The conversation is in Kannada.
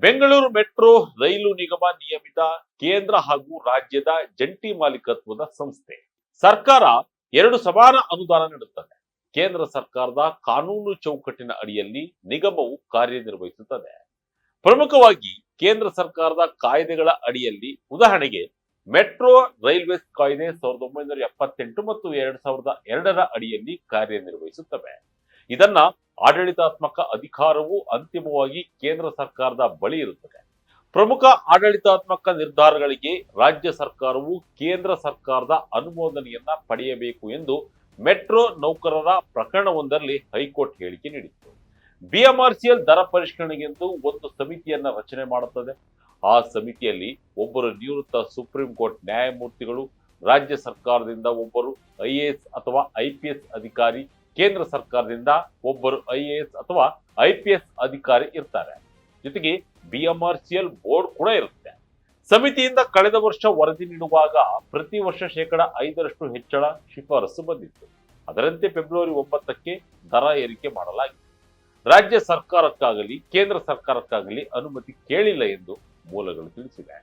ಬೆಂಗಳೂರು ಮೆಟ್ರೋ ರೈಲು ನಿಗಮ ನಿಯಮಿತ ಕೇಂದ್ರ ಹಾಗೂ ರಾಜ್ಯದ ಜಂಟಿ ಮಾಲೀಕತ್ವದ ಸಂಸ್ಥೆ. ಸರ್ಕಾರ ಎರಡು ಸಮಾನ ಅನುದಾನ ನೀಡುತ್ತದೆ. ಕೇಂದ್ರ ಸರ್ಕಾರದ ಕಾನೂನು ಚೌಕಟ್ಟಿನ ಅಡಿಯಲ್ಲಿ ನಿಗಮವು ಕಾರ್ಯನಿರ್ವಹಿಸುತ್ತದೆ. ಪ್ರಮುಖವಾಗಿ ಕೇಂದ್ರ ಸರ್ಕಾರದ ಕಾಯ್ದೆಗಳ ಅಡಿಯಲ್ಲಿ, ಉದಾಹರಣೆಗೆ ಮೆಟ್ರೋ ರೈಲ್ವೇಸ್ ಕಾಯ್ದೆ 1978 ಮತ್ತು 2002ರ ಅಡಿಯಲ್ಲಿ ಕಾರ್ಯನಿರ್ವಹಿಸುತ್ತವೆ. ಇದನ್ನ ಆಡಳಿತಾತ್ಮಕ ಅಧಿಕಾರವು ಅಂತಿಮವಾಗಿ ಕೇಂದ್ರ ಸರ್ಕಾರದ ಬಳಿ ಇರುತ್ತದೆ. ಪ್ರಮುಖ ಆಡಳಿತಾತ್ಮಕ ನಿರ್ಧಾರಗಳಿಗೆ ರಾಜ್ಯ ಸರ್ಕಾರವು ಕೇಂದ್ರ ಸರ್ಕಾರದ ಅನುಮೋದನೆಯನ್ನ ಪಡೆಯಬೇಕು ಎಂದು ಮೆಟ್ರೋ ನೌಕರರ ಪ್ರಕರಣವೊಂದರಲ್ಲಿ ಹೈಕೋರ್ಟ್ ಹೇಳಿಕೆ ನೀಡಿತ್ತು. ಬಿಎಂಆರ್ಸಿಎಲ್ ದರ ಪರಿಷ್ಕರಣೆಗೆಂದು ಒಂದು ಸಮಿತಿಯನ್ನ ರಚನೆ ಮಾಡುತ್ತದೆ. ಆ ಸಮಿತಿಯಲ್ಲಿ ಒಬ್ಬರು ನಿವೃತ್ತ ಸುಪ್ರೀಂ ಕೋರ್ಟ್ ನ್ಯಾಯಮೂರ್ತಿಗಳು, ರಾಜ್ಯ ಸರ್ಕಾರದಿಂದ ಒಬ್ಬರು ಐಎಎಸ್ ಅಥವಾ ಐಪಿಎಸ್ ಅಧಿಕಾರಿ, ಕೇಂದ್ರ ಸರ್ಕಾರದಿಂದ ಒಬ್ಬರು ಐಎಎಸ್ ಅಥವಾ ಐಪಿಎಸ್ ಅಧಿಕಾರಿ ಇರ್ತಾರೆ. ಜೊತೆಗೆ ಬಿಎಂಆರ್ಸಿಎಲ್ ಬೋರ್ಡ್ ಕೂಡ ಇರುತ್ತೆ. ಸಮಿತಿಯಿಂದ ಕಳೆದ ವರ್ಷ ವರದಿ ನೀಡುವಾಗ ಪ್ರತಿ ವರ್ಷ 5% ಹೆಚ್ಚಳ ಶಿಫಾರಸು ಬಂದಿತ್ತು. ಅದರಂತೆ ಫೆಬ್ರವರಿ 9ಕ್ಕೆ ದರ ಏರಿಕೆ ಮಾಡಲಾಗಿದೆ. ರಾಜ್ಯ ಸರ್ಕಾರಕ್ಕಾಗಲಿ ಕೇಂದ್ರ ಸರ್ಕಾರಕ್ಕಾಗಲಿ ಅನುಮತಿ ಕೇಳಿಲ್ಲ ಎಂದು ಮೂಲಗಳು ತಿಳಿಸಿವೆ.